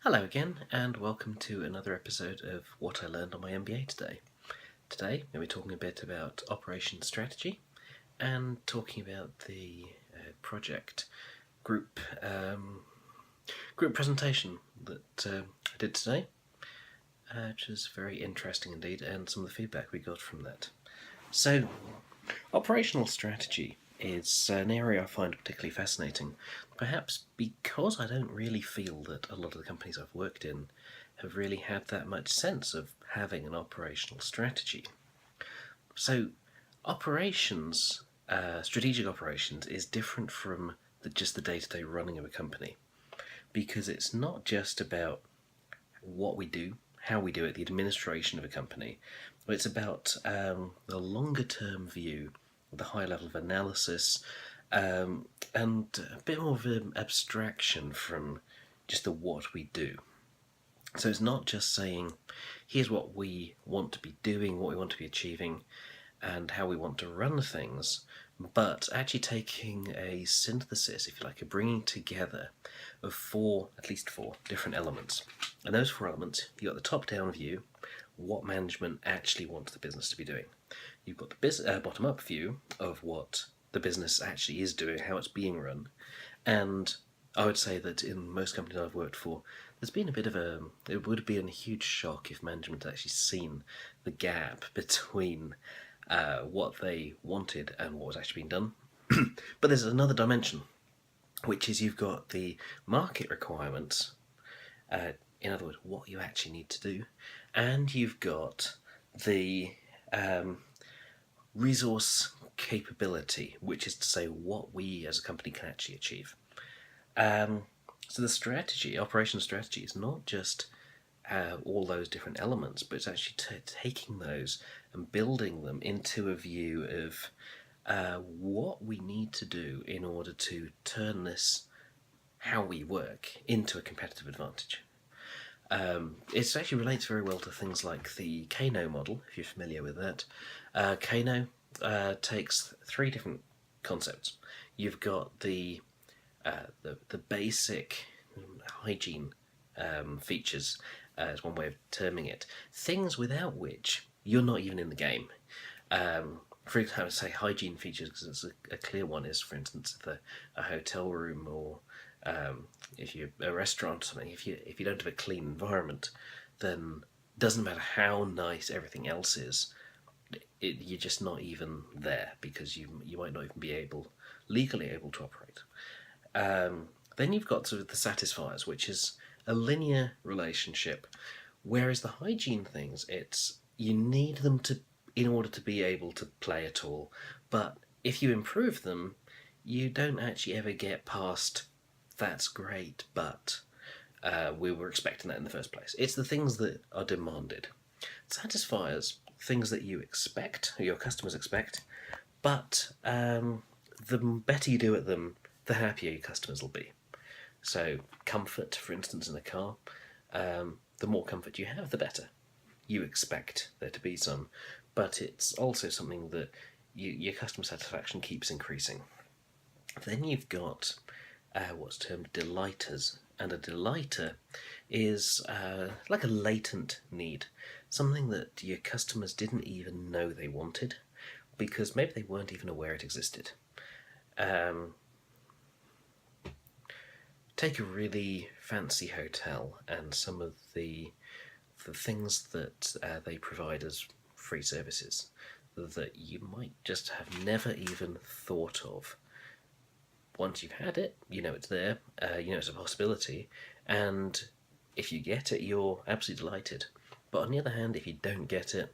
Hello again, and welcome to another episode of What I Learned on my MBA today. Today, we'll be talking a bit about operations strategy and talking about the project group presentation that I did today, which was very interesting indeed, and some of the feedback we got from that. So, operational strategy is an area I find particularly fascinating, perhaps because I don't really feel that a lot of the companies I've worked in have really had that much sense of having an operational strategy. So, operations, strategic operations, is different from just the day-to-day running of a company, because it's not just about what we do, how we do it, the administration of a company, but it's about the longer-term view, the high level of analysis, and a bit more of an abstraction from just the what we do. So it's not just saying, here's what we want to be doing, what we want to be achieving, and how we want to run things, but actually taking a synthesis, if you like, a bringing together of at least four different elements. And those four elements, you've got the top-down view, what management actually wants the business to be doing. You've got the bottom-up view of what the business actually is doing, how it's being run. And I would say that in most companies I've worked for, there's been a bit of it would have been a huge shock if management had actually seen the gap between what they wanted and what was actually being done. But there's another dimension, which is you've got the market requirements, in other words, what you actually need to do, and you've got the resource capability, which is to say what we as a company can actually achieve. So the strategy, operational strategy, is not just all those different elements, but it's actually taking those and building them into a view of what we need to do in order to turn this, how we work, into a competitive advantage. It actually relates very well to things like the Kano model, if you're familiar with that. Kano takes three different concepts. You've got the basic hygiene features, is one way of terming it. Things without which you're not even in the game. For example, I would say hygiene features, because it's a clear one, is, for instance, if a hotel room or if you're a restaurant or something, if you don't have a clean environment, then it doesn't matter how nice everything else is, you're just not even there, because you might not even be legally able to operate. Then you've got sort of the satisfiers, which is a linear relationship, whereas the hygiene things, you need them in order to be able to play at all, but if you improve them, you don't actually ever get past that's great, but we were expecting that in the first place. It's the things that are demanded. Satisfiers, things that you expect, or your customers expect, but the better you do at them, the happier your customers will be. So comfort, for instance, in a car, the more comfort you have, the better. You expect there to be some, but it's also something that your customer satisfaction keeps increasing. Then you've got what's termed delighters, and a delighter is like a latent need, something that your customers didn't even know they wanted, because maybe they weren't even aware it existed. Take a really fancy hotel and some of the things that they provide as free services that you might just have never even thought of. Once you've had it, you know it's there, you know it's a possibility, and if you get it, you're absolutely delighted. But on the other hand, if you don't get it,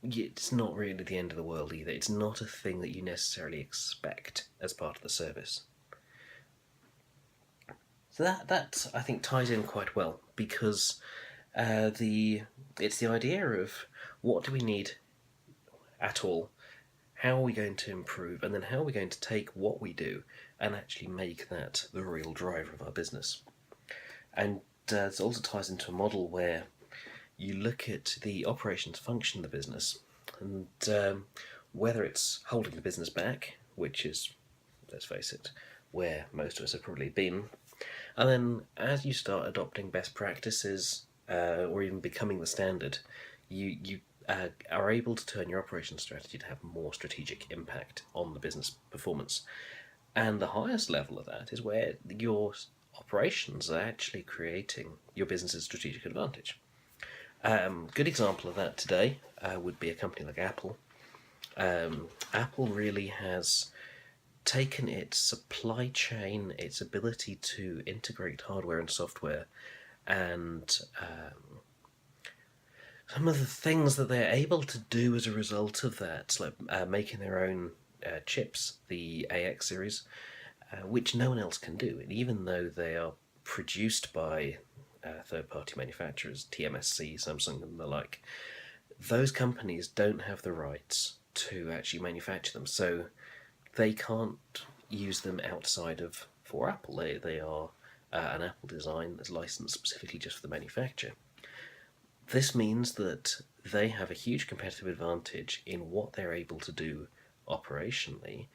it's not really the end of the world either. It's not a thing that you necessarily expect as part of the service. So that I think ties in quite well, because it's the idea of what do we need at all, how are we going to improve, and then how are we going to take what we do and actually make that the real driver of our business. And it also ties into a model where you look at the operations function of the business, and whether it's holding the business back, which is, let's face it, where most of us have probably been, And then as you start adopting best practices, or even becoming the standard, you are able to turn your operations strategy to have more strategic impact on the business performance. And the highest level of that is where your operations are actually creating your business's strategic advantage. Good example of that today would be a company like Apple. Apple really has taken its supply chain, its ability to integrate hardware and software, and some of the things that they're able to do as a result of that, like making their own chips, the AX series, which no one else can do. And even though they are produced by third-party manufacturers, TMSC, Samsung, and the like, those companies don't have the rights to actually manufacture them, so they can't use them outside of for Apple. They are an Apple design that's licensed specifically just for the manufacture. This means that they have a huge competitive advantage in what they're able to do operationally,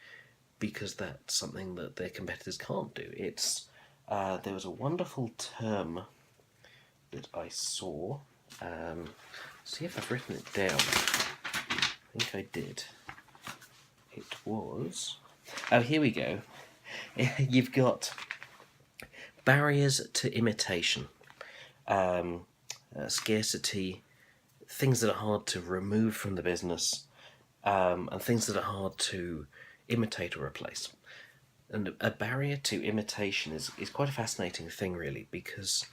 because that's something that their competitors can't do. It's there was a wonderful term that I saw. See if I've written it down. I think I did. It was. Oh, here we go. You've got barriers to imitation, scarcity, things that are hard to remove from the business, and things that are hard to imitate or replace. And a barrier to imitation is quite a fascinating thing, really, because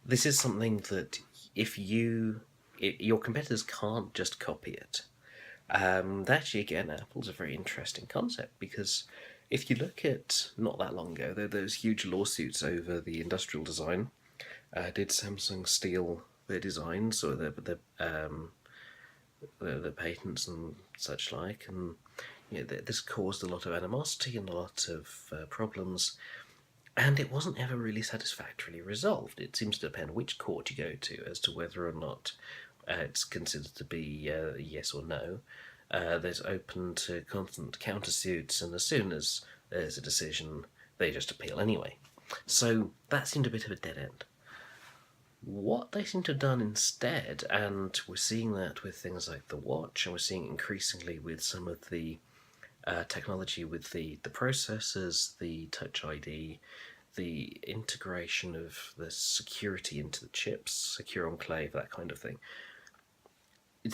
this is something that if your competitors can't just copy it. Actually, again, Apple's a very interesting concept, because if you look at not that long ago, there those huge lawsuits over the industrial design. Did Samsung steal their designs or the patents and such like? And this caused a lot of animosity and a lot of problems, and it wasn't ever really satisfactorily resolved. It seems to depend which court you go to as to whether or not it's considered to be yes or no. There's open to constant countersuits, and as soon as there's a decision, they just appeal anyway. So that seemed a bit of a dead end. What they seem to have done instead, and we're seeing that with things like the watch, and we're seeing it increasingly with some of the technology with the processors, the Touch ID, the integration of the security into the chips, secure enclave, that kind of thing.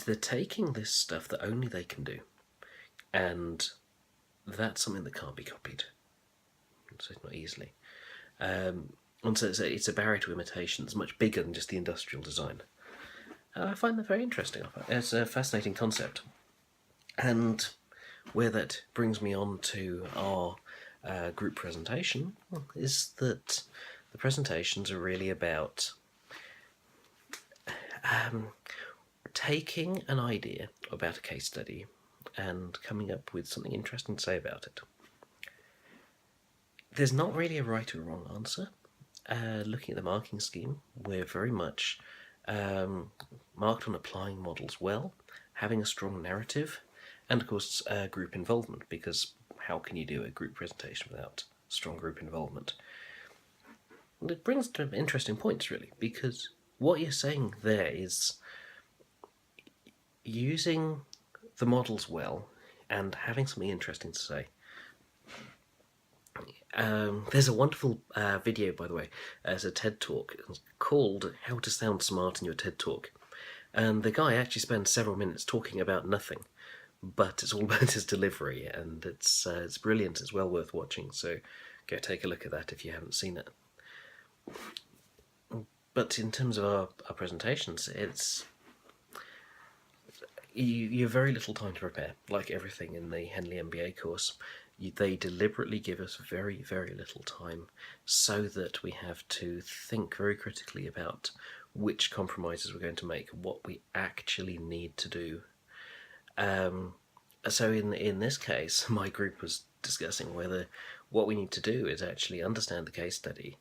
They're taking this stuff that only they can do, and that's something that can't be copied, so not easily. And so it's a barrier to imitation that's much bigger than just the industrial design. I find that very interesting. It's a fascinating concept. And where that brings me on to our group presentation is that the presentations are really about taking an idea about a case study and coming up with something interesting to say about it. There's not really a right or wrong answer. Looking at the marking scheme, we're very much marked on applying models well, having a strong narrative, and of course group involvement, because how can you do a group presentation without strong group involvement? And it brings to interesting points, really, because what you're saying there is using the models well and having something interesting to say. There's a wonderful video, by the way, as a TED Talk called How to Sound Smart in Your TED Talk. And the guy actually spends several minutes talking about nothing, but it's all about his delivery, and it's brilliant. It's well worth watching, so go take a look at that if you haven't seen it. But in terms of our presentations, you have very little time to prepare, like everything in the Henley MBA course. They deliberately give us very, very little time so that we have to think very critically about which compromises we're going to make, what we actually need to do. So in this case, my group was discussing whether what we need to do is actually understand the case study,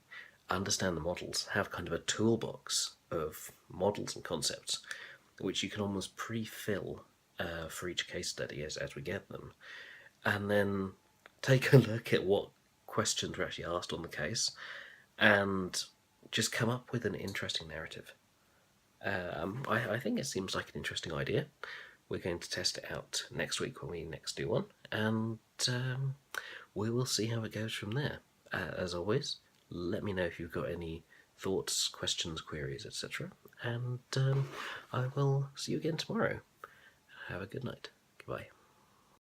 understand the models, have kind of a toolbox of models and concepts, which you can almost pre-fill for each case study as we get them, and then take a look at what questions were actually asked on the case, and just come up with an interesting narrative. I think it seems like an interesting idea. We're going to test it out next week when we next do one, and we will see how it goes from there. As always, let me know if you've got any thoughts, questions, queries, etc. And I will see you again tomorrow. Have a good night. Goodbye.